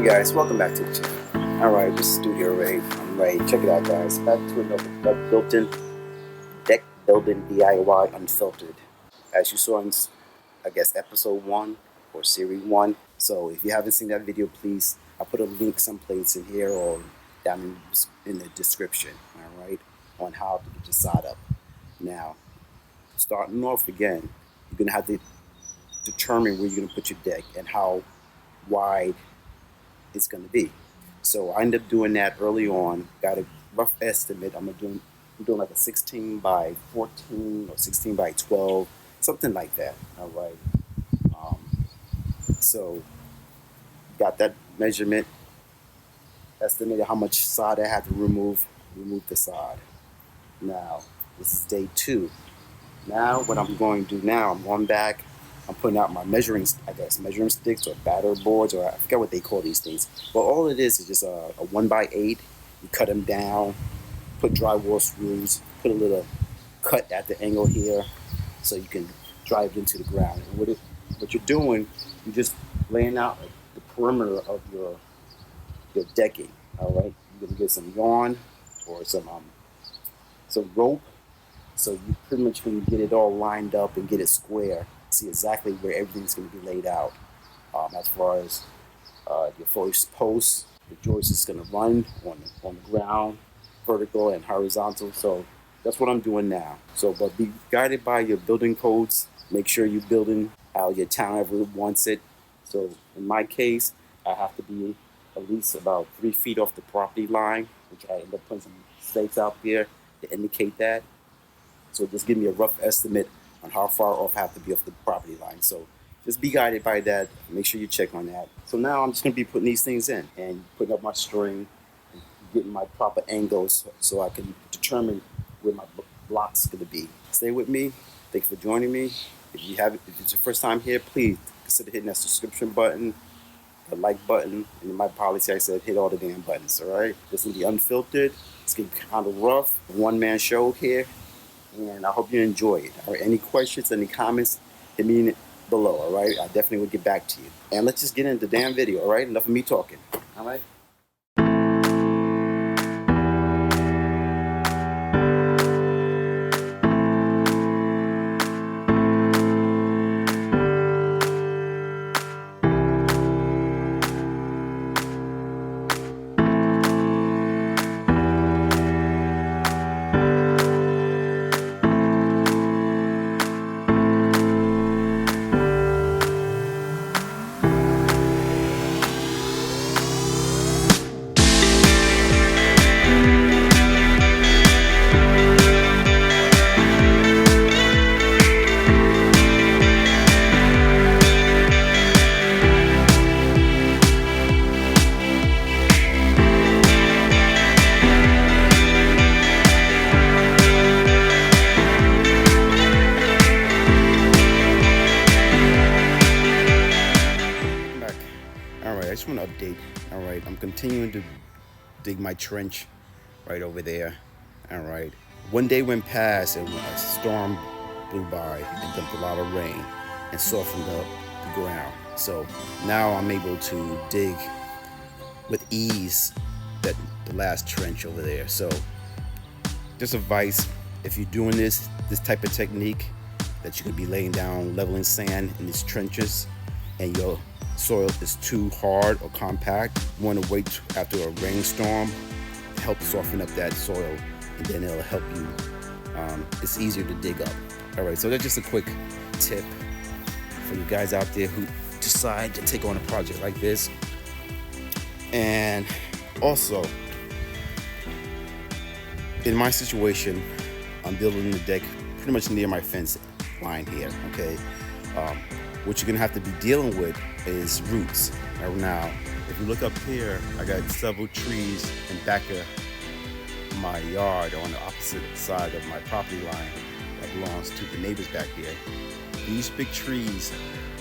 guys, welcome back to the channel. Alright, this is Studio Ray. I'm Ray. Check it out, guys. Back to another built-in deck building DIY unfiltered. As you saw in, I guess, episode 1 or series 1. So if you haven't seen that video, please, I'll put a link someplace in here or down in the description, alright, on how to get your sod up. Now, starting off again, you're going to have to determine where you're going to put your deck and how wide it's going to be. So I ended up doing that early on. Got a rough estimate. I'm doing like a 16 by 14 or 16 by 12, something like that. All right. So got that measurement, estimated how much sod I had to remove the sod. Now this is day 2. Now what I'm going to do now, I'm going back. I'm putting out my measuring sticks or batter boards, or I forget what they call these things. But all it is just a 1x8. You cut them down, put drywall screws, put a little cut at the angle here, so you can drive it into the ground. And what you're doing, you're just laying out the perimeter of your decking. All right, you're gonna get some yarn or some rope, so you pretty much can get it all lined up and get it square. See exactly where everything's going to be laid out. As far as your first post, the joist is going to run on the ground, vertical and horizontal. So that's what I'm doing now. So, but be guided by your building codes. Make sure you're building how your town ever wants it. So in my case, I have to be at least about 3 feet off the property line, which I end up putting some stakes out there to indicate that. So just give me a rough estimate on how far off I have to be off the property line. So just be guided by that. Make sure you check on that. So now I'm just going to be putting these things in and putting up my string and getting my proper angles so I can determine where my block's going to be. Stay with me. Thanks for joining me. If it's your first time here, please consider hitting that subscription button, the like button, and in my policy I said hit all the damn buttons, all right? This will be unfiltered. It's going to be kind of rough. One-man show here. And I hope you enjoy it. All right, any questions, any comments, hit me below, all right? I definitely will get back to you. And let's just get into the damn video, all right? Enough of me talking, all right? I just want to update. All right, I'm continuing to dig my trench right over there. All right, one day went past and a storm blew by and dumped a lot of rain and softened up the ground. So now I'm able to dig with ease the last trench over there. So just advice, if you're doing this type of technique, that you could be laying down leveling sand in these trenches and your soil is too hard or compact, you want to wait after a rainstorm to help soften up that soil, and then it'll help you. It's easier to dig up. All right, so that's just a quick tip for you guys out there who decide to take on a project like this. And also, in my situation, I'm building the deck pretty much near my fence line here, okay? What you're gonna have to be dealing with is roots. Now, if you look up here, I got several trees in back of my yard on the opposite side of my property line that belongs to the neighbors back there. These big trees,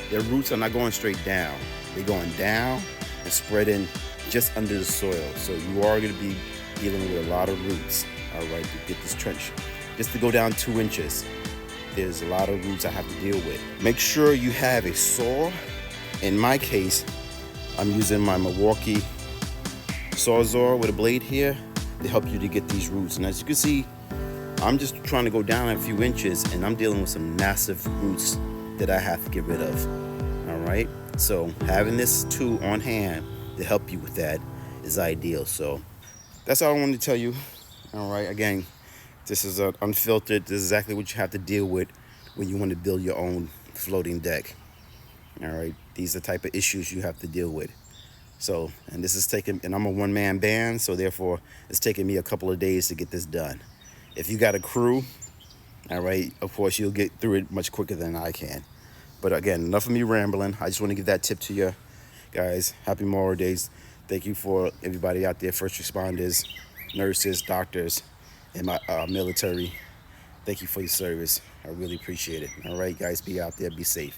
their roots are not going straight down. They're going down and spreading just under the soil. So you are gonna be dealing with a lot of roots, all right, to get this trench. Just to go down 2 inches, there's a lot of roots I have to deal with. Make sure you have a saw. In my case, I'm using my Milwaukee Sawzall with a blade here to help you to get these roots. And as you can see, I'm just trying to go down a few inches, and I'm dealing with some massive roots that I have to get rid of. All right, so having this tool on hand to help you with that is ideal. So that's all I wanted to tell you. All right, again, this is unfiltered. This is exactly what you have to deal with when you want to build your own floating deck. All right, these are the type of issues you have to deal with. So, and this is taking, and I'm a one-man band, so therefore it's taking me a couple of days to get this done. If you got a crew, all right, of course you'll get through it much quicker than I can. But again, enough of me rambling. I just want to give that tip to you guys. Happy Memorial Days. Thank you for everybody out there, first responders, nurses, doctors, and my military. Thank you for your service. I really appreciate it. All right, guys, be out there, be safe.